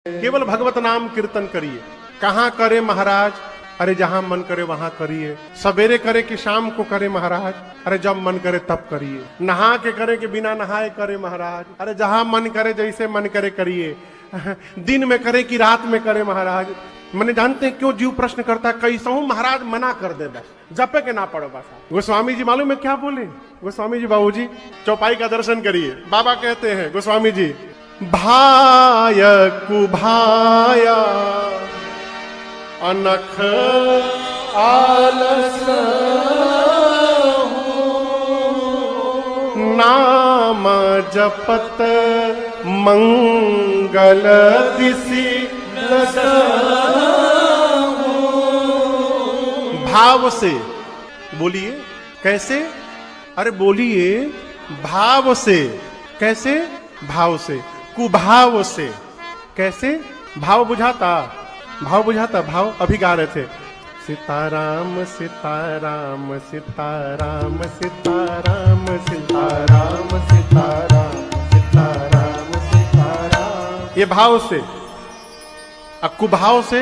केवल भगवत नाम कीर्तन करिए। कहाँ करे महाराज? अरे जहां मन करे वहां करिए। सवेरे करे कि शाम को करे महाराज? अरे जब मन करे तब करिए। नहा के करे कि बिना नहाए करे महाराज? अरे जहां मन करे जैसे मन करे करिए। दिन में करे कि रात में करे महाराज? मैंने जानते हैं क्यों जीव प्रश्न करता है, कैसा हूं महाराज मना कर दे, बस जपे के ना पड़ो बस। गोस्वामी जी मालूम है क्या बोले? गोस्वामी जी बाबूजी चौपाई का दर्शन करिए। बाबा कहते हैं गोस्वामी जी, भाय कुभाया अनख आलस नाम जपत मंगल दिसि भाव से बोलिए। कैसे? अरे बोलिए भाव से। कैसे? भाव से। कुभाव से। कैसे? भाव बुझाता? भाव बुझाता? भाव अभी गा रहे थे, सीताराम सीताराम सीताराम सीताराम सीताराम सीताराम सीताराम सीताराम, ये भाव से। अब कुभाव से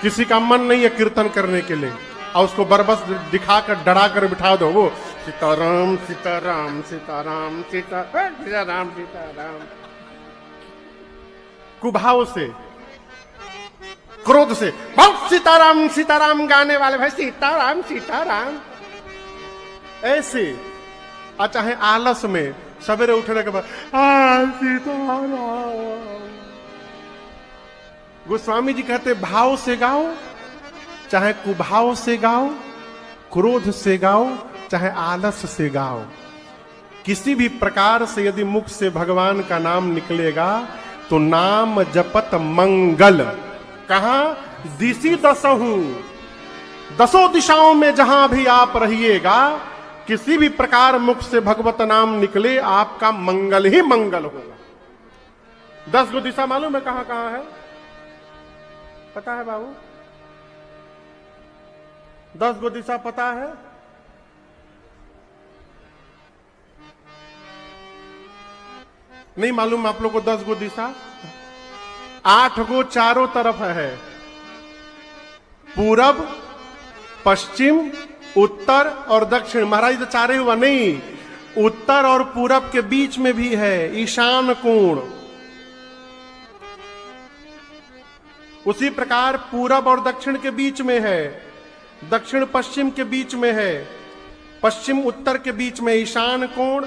किसी का मन नहीं है कीर्तन करने के लिए और उसको बरबस दिखाकर डरा कर बिठा दो, वो सीताराम सीताराम सीताराम सीताराम सीताराम। कुभाव से, क्रोध से, बहुत सीताराम सीताराम गाने वाले भाई, सीताराम सीताराम ऐसे। और चाहे आलस में सवेरे उठने के बाद सीताराम। गोस्वामी जी कहते भाव से गाओ, चाहे कुभाव से गाओ, क्रोध से गाओ, चाहे आलस से गाओ, किसी भी प्रकार से यदि मुख से भगवान का नाम निकलेगा तो नाम जपत मंगल। कहां? दिशि दसहूं, दसों दिशाओं में जहां भी आप रहिएगा, किसी भी प्रकार मुख से भगवत नाम निकले आपका मंगल ही मंगल होगा। 10 गो दिशा मालूम है कहां कहां है? पता है बाबू? 10 गो दिशा पता है? नहीं मालूम आप लोग को 10 गो दिशा? 8 गो चारों तरफ है, पूरब पश्चिम उत्तर और दक्षिण। महाराज तो चारे हुआ नहीं, उत्तर और पूरब के बीच में भी है ईशान कोण। उसी प्रकार पूरब और दक्षिण के बीच में है, दक्षिण पश्चिम के बीच में है, पश्चिम उत्तर के बीच में ईशान कोण,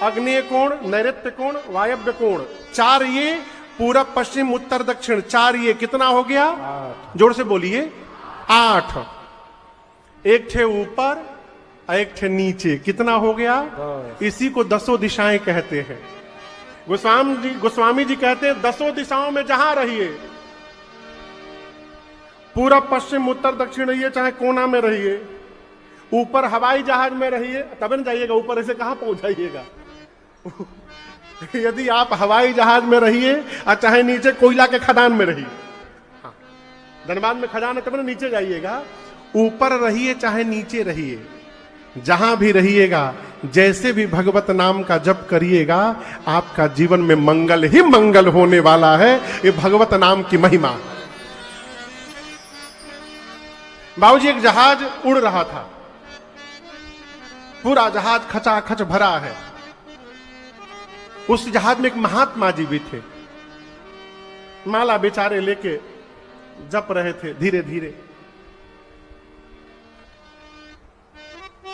अग्नेय कोण, नैऋत्य कोण, वायव्य कोण। 4 ये, पूरब पश्चिम उत्तर दक्षिण, 4 ये। कितना हो गया? 8। जोर से बोलिए 8। एक थे ऊपर और एक थे नीचे, कितना हो गया? 10। इसी को 10 दिशाएं कहते हैं। गोस्वामी जी कहते हैं 10 दिशाओं में जहां रहिए, पूरब पश्चिम उत्तर दक्षिण रहिए, चाहे कोना में रहिए, ऊपर हवाई जहाज में रहिए, तब न जाइएगा ऊपर, ऐसे कहां पहुंच जाइएगा। यदि आप हवाई जहाज में रहिए और चाहे नीचे कोयला के खदान में रहिए, हाँ, धनबाद में खदान है तब ना नीचे जाइएगा, ऊपर रहिए चाहे नीचे रहिए, जहां भी रहिएगा, जैसे भी भगवत नाम का जप करिएगा, आपका जीवन में मंगल ही मंगल होने वाला है। ये भगवत नाम की महिमा। बाबूजी एक जहाज उड़ रहा था, पूरा जहाज खचाखच भरा है। उस जहाज में एक महात्मा जी भी थे, माला बेचारे लेके जप रहे थे धीरे धीरे।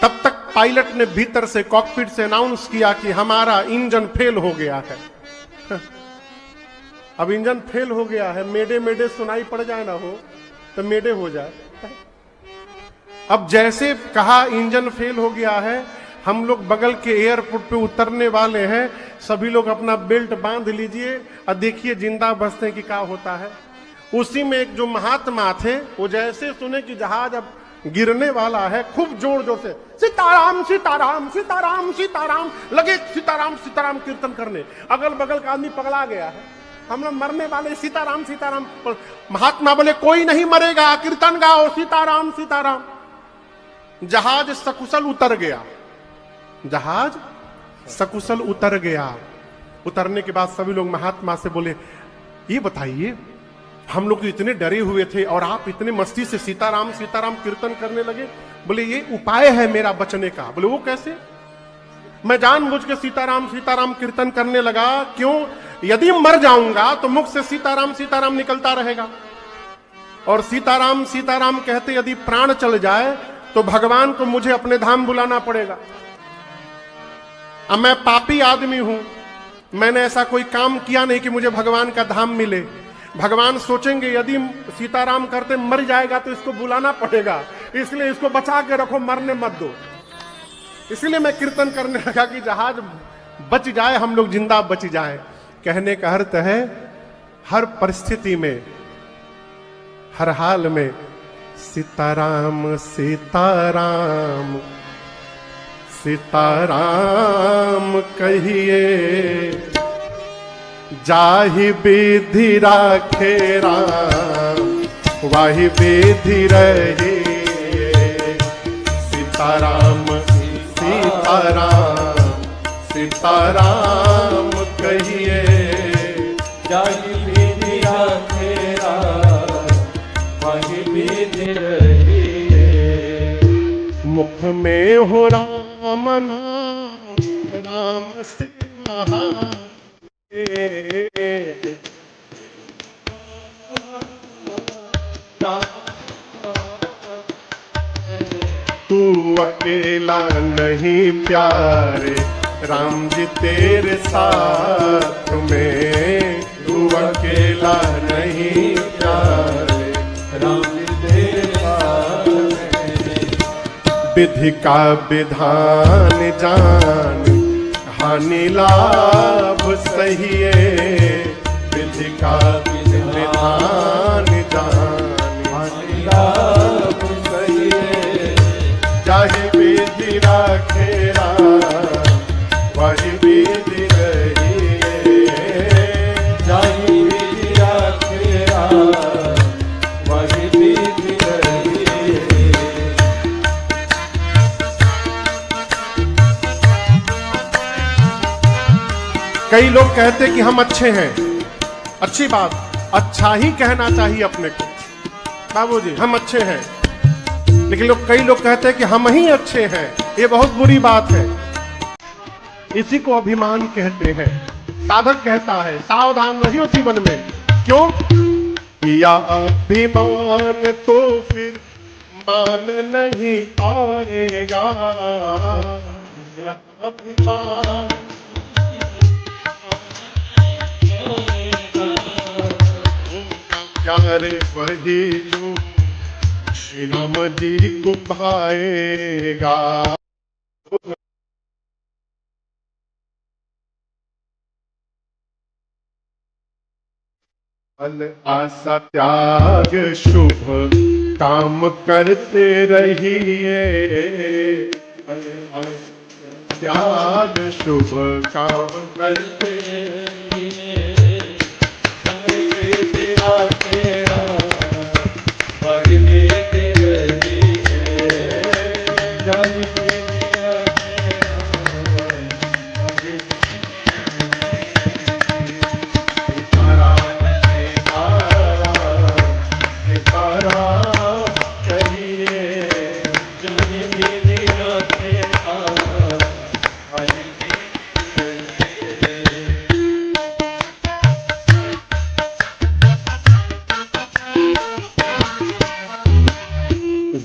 तब तक पायलट ने भीतर से कॉकपिट से अनाउंस किया कि हमारा इंजन फेल हो गया है। अब इंजन फेल हो गया है, मेडे मेडे सुनाई पड़ जाए ना हो तो मेडे हो जाए। अब जैसे कहा इंजन फेल हो गया है, हम लोग बगल के एयरपोर्ट पे उतरने वाले हैं, सभी लोग अपना बेल्ट बांध लीजिए और देखिए जिंदा बचने की क्या होता है। उसी में एक जो महात्मा थे, वो जैसे सुने कि जहाज अब गिरने वाला है, खूब जोर जोर से सीताराम सीताराम सीताराम सीताराम लगे, सीताराम सीताराम कीर्तन करने। अगल बगल का आदमी पगला गया है, हम लोग मरने वाले, सीताराम सीताराम। महात्मा बोले कोई नहीं मरेगा, कीर्तन गाओ, सीताराम सीताराम। जहाज सकुशल उतर गया, जहाज सकुशल उतर गया। उतरने के बाद सभी लोग महात्मा से बोले, ये बताइए हम लोग इतने डरे हुए थे और आप इतने मस्ती से सीताराम सीताराम कीर्तन करने लगे। बोले ये उपाय है मेरा बचने का। बोले वो कैसे? मैं जानबूझ के सीताराम सीताराम कीर्तन करने लगा। क्यों? यदि मर जाऊंगा तो मुख से सीताराम सीताराम निकलता रहेगा, और सीताराम सीताराम कहते यदि प्राण चल जाए तो भगवान को मुझे अपने धाम बुलाना पड़ेगा। अब मैं पापी आदमी हूं, मैंने ऐसा कोई काम किया नहीं कि मुझे भगवान का धाम मिले। भगवान सोचेंगे यदि सीताराम करते मर जाएगा तो इसको बुलाना पड़ेगा, इसलिए इसको बचा के रखो, मरने मत दो। इसलिए मैं कीर्तन करने लगा कि जहाज बच जाए, हम लोग जिंदा बच जाए। कहने का अर्थ है हर परिस्थिति में, हर हाल में सीताराम सीताराम सीताराम कहिए, जाहि विधि राखे राम वाहि विधि रहिए। सीताराम सीताराम सीताराम कहिए, जाहि विधि राखे राम वाहि विधि रहिए। मुख में हो राम नाम, राम से महान तू अकेला नहीं प्यारे, राम जी तेरे साथ में। तू अकेला नहीं प्यारे, राम जी तेरे साथ में। विधि का विधान जान, हानि लाभ सहिए। विधि का विधान जान, हानि लाभ सहिए। चाहे विधि राखे राम वही विधि रहिए। चाहे विधि राखे राम वही विधि रहिए। कई लोग कहते कि हम अच्छे हैं, अच्छी बात, अच्छा ही कहना चाहिए अपने को। बाबूजी हम अच्छे हैं, लेकिन कई लोग कहते हैं कि हम ही अच्छे हैं, ये बहुत बुरी बात है। इसी को अभिमान कहते हैं। साधक कहता है सावधान रहियो जीवन में। क्यों? या अभिमान तो फिर मान नहीं आएगा। या अभिमान प्यारे वही जो श्री राम जी को भाएगा। फल आशा त्याग शुभ काम करते रहिए। त्याग शुभ काम करते रहिए।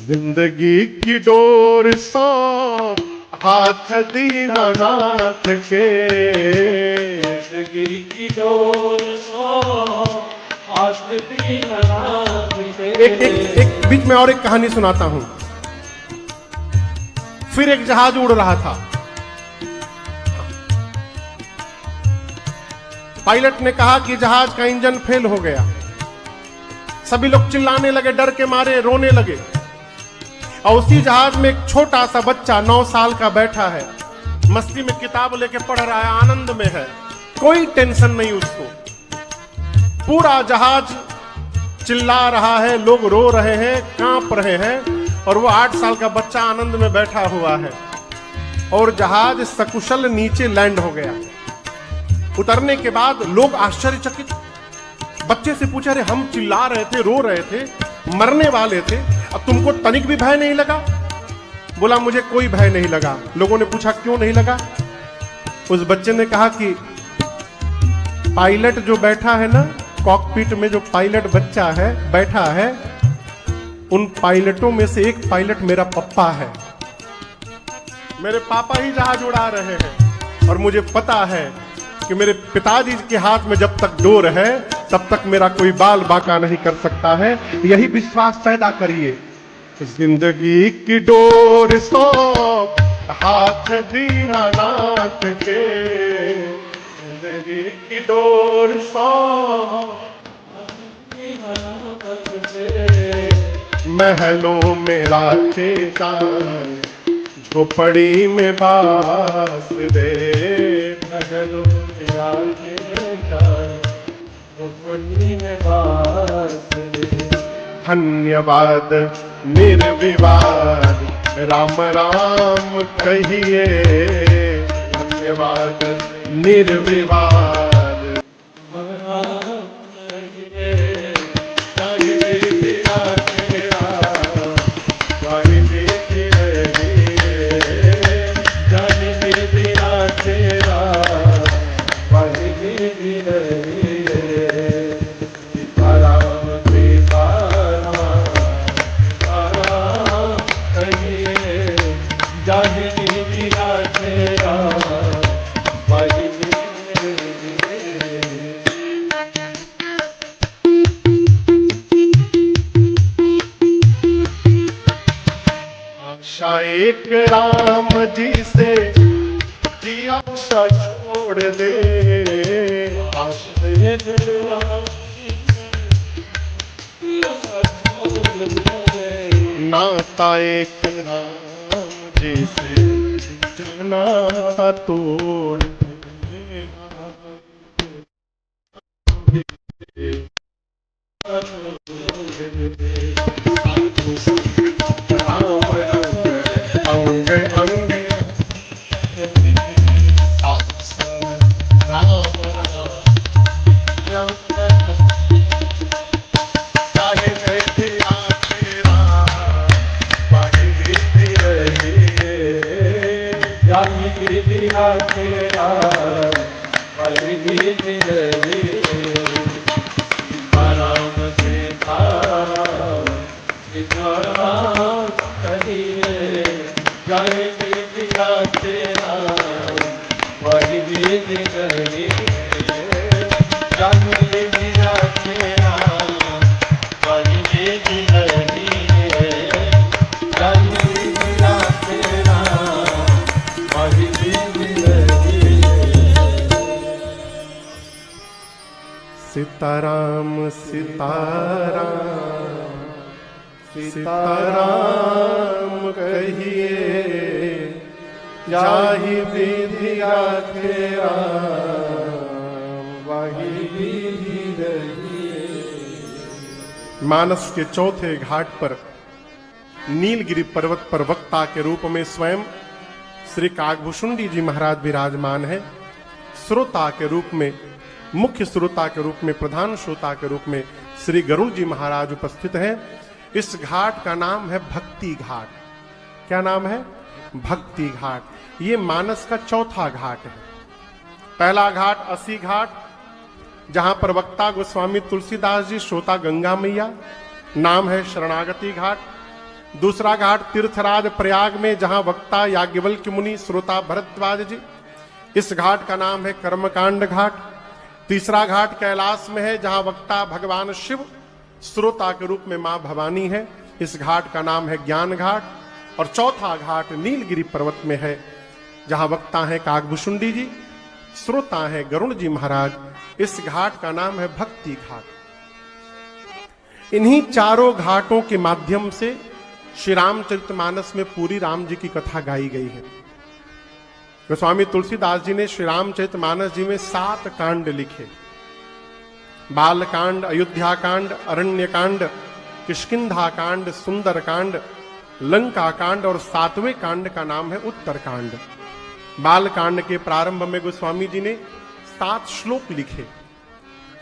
जिंदगी की डोर सो हाथ दीनानाथ के। जिंदगी की डोर सो हाथ दीनानाथ के। एक बीच में और एक कहानी सुनाता हूं। फिर एक जहाज उड़ रहा था। पायलट ने कहा कि जहाज का इंजन फेल हो गया। सभी लोग चिल्लाने लगे, डर के मारे रोने लगे। और उसी जहाज में एक छोटा सा बच्चा 9 साल का बैठा है, मस्ती में किताब लेके पढ़ रहा है, आनंद में है, कोई टेंशन नहीं उसको। पूरा जहाज चिल्ला रहा है, लोग रो रहे हैं, कांप रहे हैं, और वो 8 साल का बच्चा आनंद में बैठा हुआ है। और जहाज सकुशल नीचे लैंड हो गया। उतरने के बाद लोग आश्चर्यचकित, बच्चे से पूछा, अरे हम चिल्ला रहे थे, रो रहे थे, मरने वाले थे, अब तुमको तनिक भी भय नहीं लगा? बोला, मुझे कोई भय नहीं लगा। लोगों ने पूछा, क्यों नहीं लगा? उस बच्चे ने कहा कि पायलट जो बैठा है ना, कॉकपिट में जो पायलट बच्चा है बैठा है, उन पायलटों में से एक पायलट मेरा पप्पा है। मेरे पापा ही जहाज उड़ा रहे हैं और मुझे पता है कि मेरे पिताजी के हाथ में जब तक डोर है तब तक मेरा कोई बाल बांका नहीं कर सकता है। यही विश्वास पैदा करिए। जिंदगी की डोर सो हाथ दीनानाथ के, जिंदगी की डोर सो महलों में राखे का, झोपड़ी में बास दे, महलों में राखे का, झोपड़ी में बास दे। धन्यवाद निर्विवाद राम राम कहिए, धन्यवाद निर्विवाद एक राम जी से जिया छोड़ दे, नाता एक राम जी से नाता तोड़ दे। सीताराम सीताराम सीताराम कहिए, जाहि विधि राखे राम, वही विधि रहिए। मानस के चौथे घाट पर नीलगिरी पर्वत पर वक्ता के रूप में स्वयं श्री काकभूषुंडी जी महाराज विराजमान है। श्रोता के रूप में, मुख्य श्रोता के रूप में, प्रधान श्रोता के रूप में श्री गरुड़ जी महाराज उपस्थित हैं। इस घाट का नाम है भक्ति घाट। क्या नाम है? भक्ति घाट। ये मानस का चौथा घाट है। पहला घाट असी घाट, जहां पर वक्ता गोस्वामी तुलसीदास जी, श्रोता गंगा मैया, नाम है शरणागति घाट। दूसरा घाट तीर्थराज प्रयाग में, जहां वक्ता याज्ञवल्क्य मुनि, श्रोता भरद्वाज जी। इस घाट का नाम है कर्मकांड घाट। तीसरा घाट कैलाश में है, जहां वक्ता भगवान शिव, श्रोता के रूप में मां भवानी है। इस घाट का नाम है ज्ञान घाट। और चौथा घाट नीलगिरी पर्वत में है, जहां वक्ता है काकभूषुंडी जी, श्रोता है गरुड़ जी महाराज। इस घाट का नाम है भक्ति घाट। इन्हीं चारों घाटों के माध्यम से श्री रामचरितमानस में पूरी राम जी की कथा गाई गई है। गोस्वामी तुलसीदास जी ने श्री रामचरितमानस जी में 7 कांड लिखे। बाल कांड, अयोध्या कांड, अरण्य कांड, किष्किंधा कांड, सुंदर कांड, लंका कांड और 7वें कांड का नाम है उत्तर कांड। बाल कांड के प्रारंभ में गोस्वामी जी ने 7 श्लोक लिखे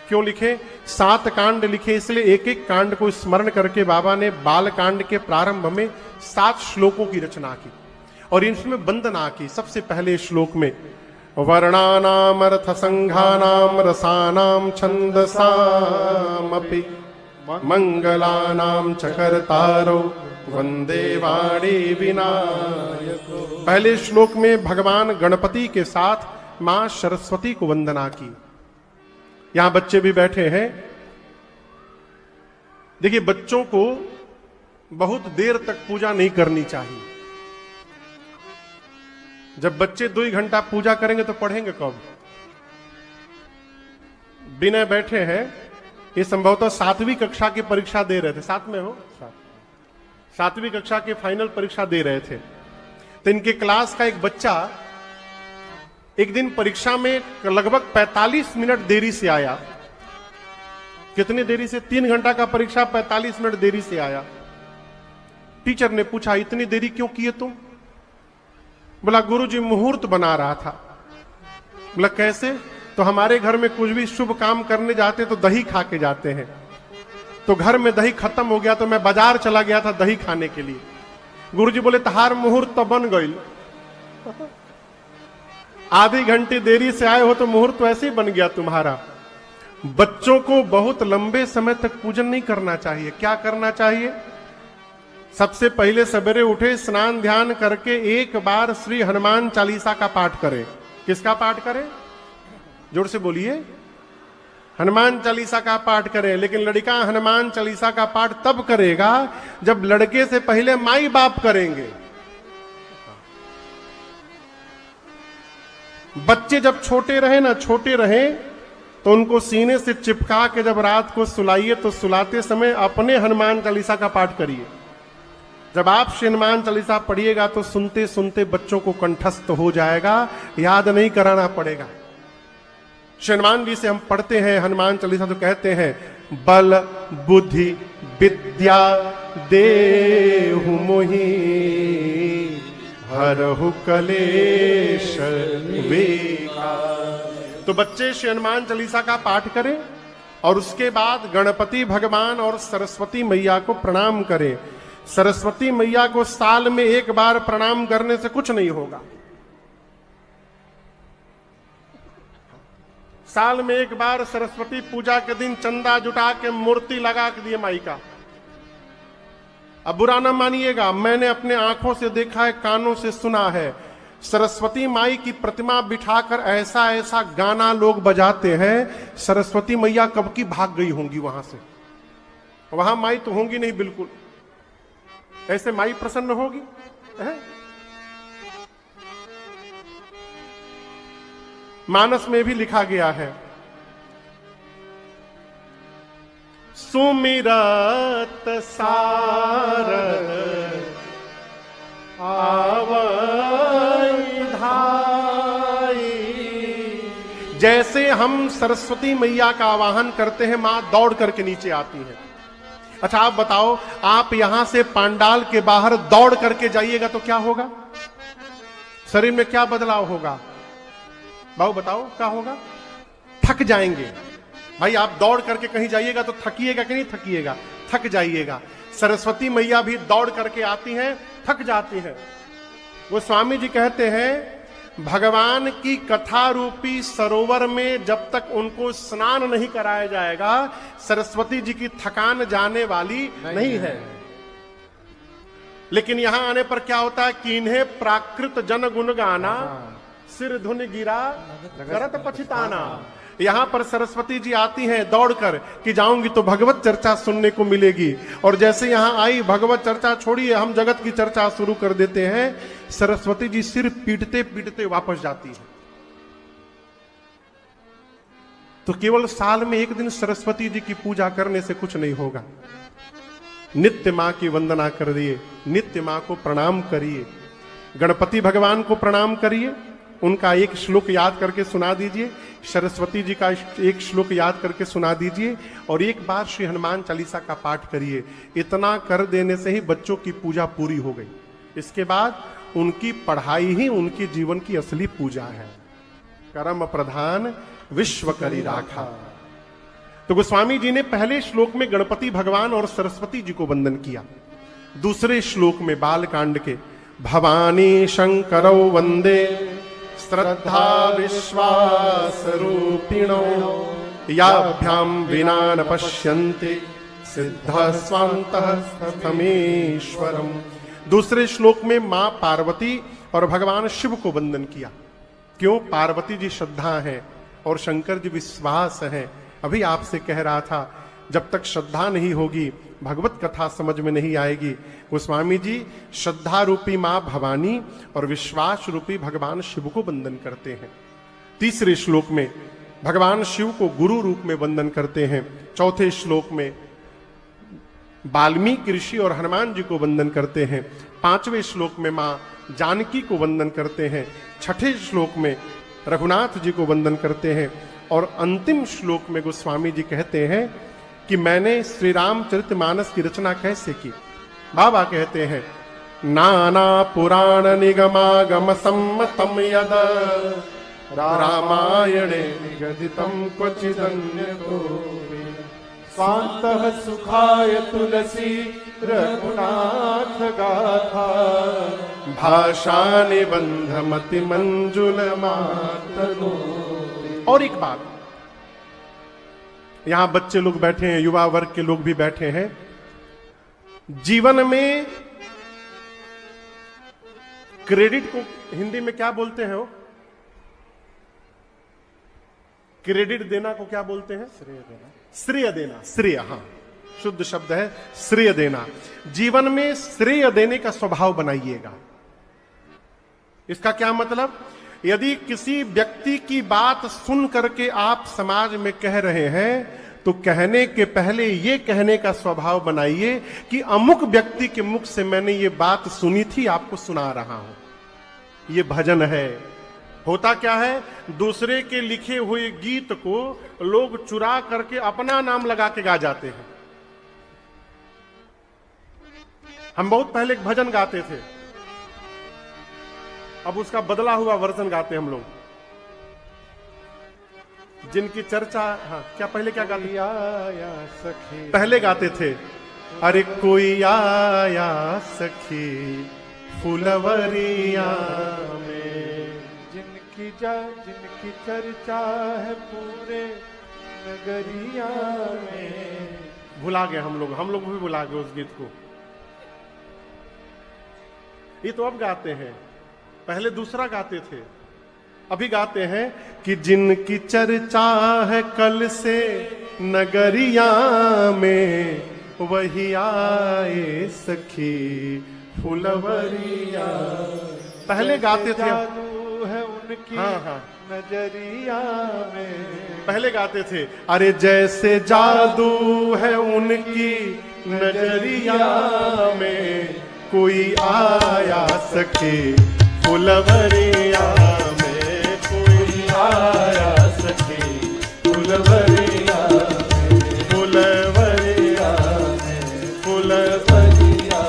क्यों लिखे? 7 कांड लिखे, इसलिए एक एक कांड को स्मरण करके बाबा ने बाल कांड के प्रारंभ में 7 श्लोकों की रचना की और इसमें वंदना की। सबसे पहले श्लोक में वर्णानाम अर्थ संघानाम रसानाम छंदसामपि मंगलानाम चकरतारो वंदे वाणी विनायको। पहले श्लोक में भगवान गणपति के साथ मां सरस्वती को वंदना की। यहां बच्चे भी बैठे हैं। देखिए, बच्चों को बहुत देर तक पूजा नहीं करनी चाहिए। जब बच्चे 2 घंटा पूजा करेंगे तो पढ़ेंगे कब? बिना बैठे हैं, ये संभवतः 7वीं कक्षा की परीक्षा दे रहे थे। साथ में हो? 7वीं कक्षा की फाइनल परीक्षा दे रहे थे। तो इनके क्लास का एक बच्चा एक दिन परीक्षा में लगभग 45 मिनट देरी से आया। कितनी देरी से? 3 घंटा का परीक्षा, 45 मिनट देरी से आया। टीचर ने पूछा, इतनी देरी क्यों किए तुम? बोला, गुरुजी मुहूर्त बना रहा था। बोला, कैसे? तो हमारे घर में कुछ भी शुभ काम करने जाते तो दही खा के जाते हैं, तो घर में दही खत्म हो गया तो मैं बाजार चला गया था दही खाने के लिए। गुरुजी बोले, तहार मुहूर्त तो बन गई। आधी घंटे देरी से आए हो तो मुहूर्त वैसे ही बन गया तुम्हारा। बच्चों को बहुत लंबे समय तक पूजन नहीं करना चाहिए। क्या करना चाहिए? सबसे पहले सवेरे उठे, स्नान ध्यान करके एक बार श्री हनुमान चालीसा का पाठ करें। किसका पाठ करें? जोर से बोलिए। हनुमान चालीसा का पाठ करें। लेकिन लड़का हनुमान चालीसा का पाठ तब करेगा जब लड़के से पहले माई बाप करेंगे। बच्चे जब छोटे रहे तो उनको सीने से चिपका के जब रात को सुलाइए तो सुलाते समय अपने हनुमान चालीसा का पाठ करिए। जब आप हनुमान चालीसा पढ़िएगा तो सुनते सुनते बच्चों को कंठस्थ हो जाएगा, याद नहीं कराना पड़ेगा। हनुमान जी से हम पढ़ते हैं हनुमान चालीसा तो कहते हैं, बल बुद्धि विद्या देहु मोहि हरहु कलेश विकार। तो बच्चे श्री हनुमान चालीसा का पाठ करें और उसके बाद गणपति भगवान और सरस्वती मैया को प्रणाम करें। सरस्वती मैया को साल में एक बार प्रणाम करने से कुछ नहीं होगा। साल में एक बार सरस्वती पूजा के दिन चंदा जुटा के मूर्ति लगा के दिए माई का। अब बुरा ना मानिएगा, मैंने अपने आंखों से देखा है, कानों से सुना है। सरस्वती माई की प्रतिमा बिठाकर ऐसा ऐसा गाना लोग बजाते हैं, सरस्वती मैया कब की भाग गई होंगी वहां से। वहां माई तो होंगी नहीं बिल्कुल। ऐसे माई प्रसन्न होगी है? मानस में भी लिखा गया है, सुमिरत सार आवई धाई। जैसे हम सरस्वती मैया का आवाहन करते हैं, मां दौड़ करके नीचे आती है। अच्छा आप बताओ, आप यहां से पांडाल के बाहर दौड़ करके जाइएगा तो क्या होगा? शरीर में क्या बदलाव होगा? बाबू बताओ क्या होगा? थक जाएंगे। भाई आप दौड़ करके कहीं जाइएगा तो थकिएगा कि नहीं थकिएगा? थक जाइएगा। सरस्वती मैया भी दौड़ करके आती हैं, थक जाती हैं। वो स्वामी जी कहते हैं, भगवान की कथा रूपी सरोवर में जब तक उनको स्नान नहीं कराया जाएगा, सरस्वती जी की थकान जाने वाली नहीं है। लेकिन यहां आने पर क्या होता है कि इन्हें प्राकृत जन गुण गाना, सिर धुन गिरा करत पछताना। यहां पर सरस्वती जी आती हैं दौड़कर कि जाऊंगी तो भगवत चर्चा सुनने को मिलेगी। और जैसे यहां आई, भगवत चर्चा छोड़िए, हम जगत की चर्चा शुरू कर देते हैं। सरस्वती जी सिर पीटते पीटते वापस जाती है। तो केवल साल में एक दिन सरस्वती जी की पूजा करने से कुछ नहीं होगा। नित्य मां की वंदना करिए, नित्य मां को प्रणाम करिए, गणपति भगवान को प्रणाम करिए, उनका एक श्लोक याद करके सुना दीजिए, सरस्वती जी का एक श्लोक याद करके सुना दीजिए और एक बार श्री हनुमान चालीसा का पाठ करिए। इतना कर देने से ही बच्चों की पूजा पूरी हो गई। इसके बाद उनकी पढ़ाई ही उनके जीवन की असली पूजा है। कर्म प्रधान विश्व करी राखा। तो गोस्वामी जी ने पहले श्लोक में गणपति भगवान और सरस्वती जी को वंदन किया। दूसरे श्लोक में बालकांड के भवानी शंकरौ वंदे श्रद्धा विश्वास रूपिणो याभ्याम विना न पश्यन्ते सिद्ध स्वान्तः स्थमेश्वरम। दूसरे श्लोक में मां पार्वती और भगवान शिव को वंदन किया। क्यों? पार्वती जी श्रद्धा है और शंकर जी विश्वास है। अभी आपसे कह रहा था, जब तक श्रद्धा नहीं होगी भगवत कथा समझ में नहीं आएगी। गोस्वामी जी श्रद्धा रूपी मां भवानी और विश्वास रूपी भगवान शिव को वंदन करते हैं। तीसरे श्लोक में भगवान शिव को गुरु रूप में वंदन करते हैं। चौथे श्लोक में वाल्मीकि ऋषि और हनुमान जी को वंदन करते हैं। पांचवें श्लोक में मां जानकी को वंदन करते हैं। छठे श्लोक में रघुनाथ जी को वंदन करते हैं। और अंतिम श्लोक में गोस्वामी जी कहते हैं कि मैंने श्री रामचरितमानस की रचना कैसे की। बाबा कहते हैं नाना पुराण निगमागम सम्मतम यद रामायणे निगदितम क्वचिदन्यतो स्वान्तः सुखाय तुलसी रघुनाथ गाथा भाषा निबंध मति मंजुल मातनो। और एक बात, यहां बच्चे लोग बैठे हैं, युवा वर्ग के लोग भी बैठे हैं। जीवन में क्रेडिट को हिंदी में क्या बोलते हैं? वो क्रेडिट देना को क्या बोलते हैं? श्रेय देना। श्रेय देना, श्रेय, हाँ शुद्ध शब्द है श्रेय देना। जीवन में श्रेय देने का स्वभाव बनाइएगा। इसका क्या मतलब? यदि किसी व्यक्ति की बात सुन करके आप समाज में कह रहे हैं तो कहने के पहले ये कहने का स्वभाव बनाइए कि अमुक व्यक्ति के मुख से मैंने ये बात सुनी थी, आपको सुना रहा हूं। ये भजन है। होता क्या है, दूसरे के लिखे हुए गीत को लोग चुरा करके अपना नाम लगा के गा जाते हैं। हम बहुत पहले एक भजन गाते थे, अब उसका बदला हुआ वर्जन गाते हम लोग। जिनकी चर्चा, हाँ क्या पहले क्या गाते? आया सखी, पहले गाते थे अरे कोई आया सखी फुलवरिया में, जिनकी चर्चा है पूरे नगरिया में। भुला गए हम लोग भी भुला गए उस गीत को। ये तो अब गाते हैं, पहले दूसरा गाते थे। अभी गाते हैं कि जिनकी चर्चा है कल से नगरिया में, वही आए सखी फुलवरिया। पहले गाते थे, है उनकी हाँ नजरिया में। पहले गाते थे अरे जैसे जादू है उनकी नजरिया में, कोई आया सखी फुलवरिया में, कोई आया सखी फुलवरिया में, फुलवरिया में, फुलवरिया।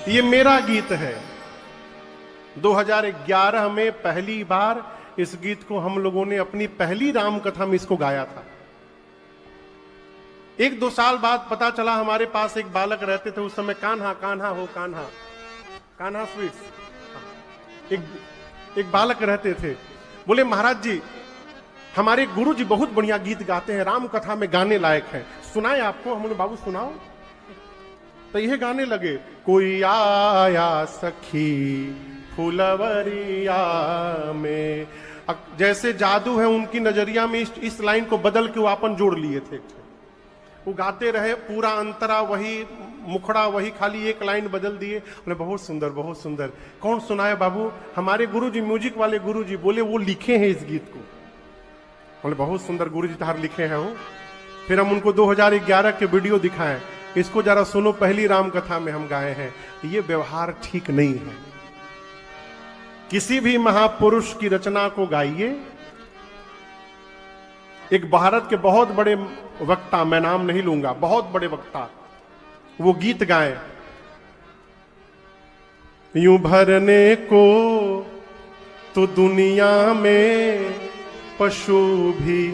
ये मेरा गीत है। 2011 में पहली बार इस गीत को हम लोगों ने अपनी पहली राम कथा में इसको गाया था। 1-2 साल बाद पता चला, हमारे पास एक बालक रहते थे उस समय, कान्हा कान्हा हो कान्हा, कान्हा स्वीट्स। एक बालक रहते थे, बोले महाराज जी हमारे गुरु जी बहुत बढ़िया गीत गाते हैं, राम कथा में गाने लायक है, सुनाए आपको? हमने बाबू सुनाओ। तो यह गाने लगे, कोई आया सखी फुलवरिया में। जैसे जादू है उनकी नजरिया में, इस लाइन को बदल के वो अपन जोड़ लिए थे। वो गाते रहे, पूरा अंतरा वही, मुखड़ा वही, खाली एक लाइन बदल दिए। बोले बहुत सुंदर बहुत सुंदर। कौन सुनाए बाबू? हमारे गुरुजी, म्यूजिक वाले गुरुजी। बोले वो लिखे हैं इस गीत को। बोले बहुत सुंदर गुरुजी तार लिखे हैं वो। फिर हम उनको 2011 के वीडियो दिखाएं, इसको जरा सुनो, पहली राम कथा में हम गाए हैं। ये व्यवहार ठीक नहीं है। किसी भी महापुरुष की रचना को गाइए। एक भारत के बहुत बड़े वक्ता, मैं नाम नहीं लूंगा, बहुत बड़े वक्ता, वो गीत गाए, यूं भरने को तो दुनिया में पशु भी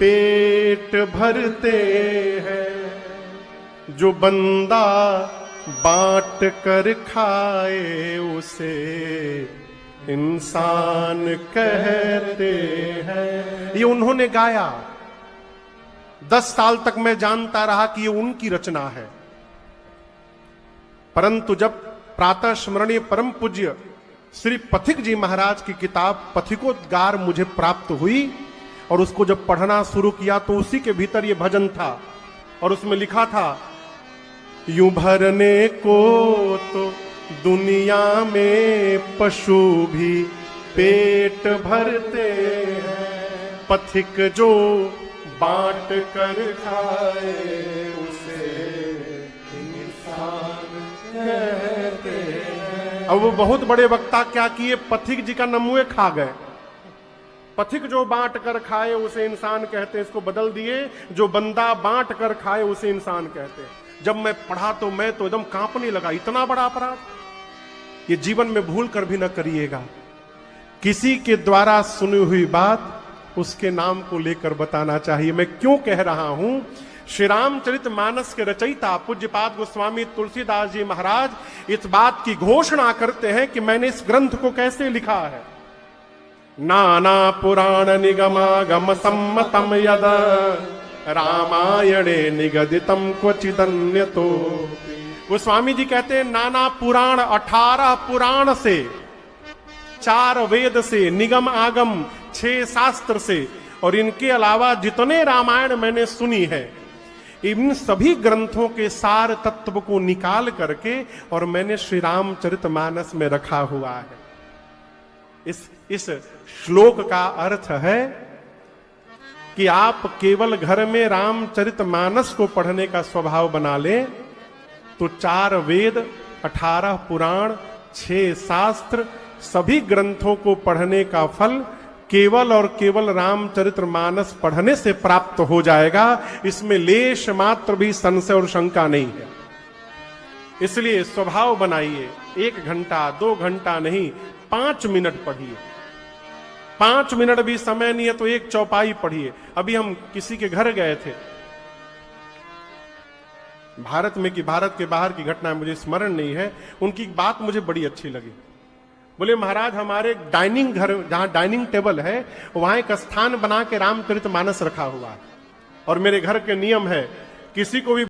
पेट भरते हैं, जो बंदा बांट कर खाए उसे इंसान कहते हैं। ये उन्होंने गाया। 10 साल तक मैं जानता रहा कि ये उनकी रचना है, परंतु जब प्रातः स्मरणीय परम पूज्य श्री पथिक जी महाराज की किताब पथिकोद्गार मुझे प्राप्त हुई और उसको जब पढ़ना शुरू किया तो उसी के भीतर ये भजन था और उसमें लिखा था, यूं भरने को तो दुनिया में पशु भी पेट भरते हैं, पथिक जो बांट कर खाए उसे इंसान कहते हैं। अब वो बहुत बड़े वक्ता क्या किए, पथिक जी का नमुए खा गए। पथिक जो बांट कर खाए उसे इंसान कहते हैं, इसको बदल दिए, जो बंदा बांट कर खाए उसे इंसान कहते हैं। जब मैं पढ़ा तो मैं तो एकदम कांपने लगा, इतना बड़ा अपराध ये जीवन में भूल कर भी न करिएगा। किसी के द्वारा सुनी हुई बात उसके नाम को लेकर बताना चाहिए। मैं क्यों कह रहा हूं, श्री रामचरितमानस के रचयिता पूज्यपाद गोस्वामी तुलसीदास जी महाराज इस बात की घोषणा करते हैं कि मैंने इस ग्रंथ को कैसे लिखा है। नाना पुराण निगमागम सम्मतम यद रामायणे निगदितम क्वचिदन्यतो। गोस्वामी जी कहते हैं नाना पुराण, 18 पुराण से, 4 वेद से, निगम आगम 6 शास्त्र से और इनके अलावा जितने रामायण मैंने सुनी है, इन सभी ग्रंथों के सार तत्व को निकाल करके और मैंने श्री रामचरितमानस में रखा हुआ है। इस श्लोक का अर्थ है कि आप केवल घर में रामचरितमानस को पढ़ने का स्वभाव बना लें तो 4 वेद, 18 पुराण, 6 शास्त्र, सभी ग्रंथों को पढ़ने का फल केवल और केवल रामचरितमानस पढ़ने से प्राप्त हो जाएगा। इसमें लेश मात्र भी संशय और शंका नहीं है। इसलिए स्वभाव बनाइए, 1 घंटा 2 घंटा नहीं, 5 मिनट पढ़िए। 5 मिनट भी समय नहीं है तो 1 चौपाई पढ़िए। अभी हम किसी के घर गए थे, भारत में कि भारत के बाहर की घटना मुझे स्मरण नहीं है, उनकी बात मुझे बड़ी अच्छी लगी। बोले महाराज हमारे डाइनिंग घर, जहां डाइनिंग टेबल है वहां एक स्थान बना के रामचरितमानस रखा हुआ है और मेरे घर के नियम है किसी को भी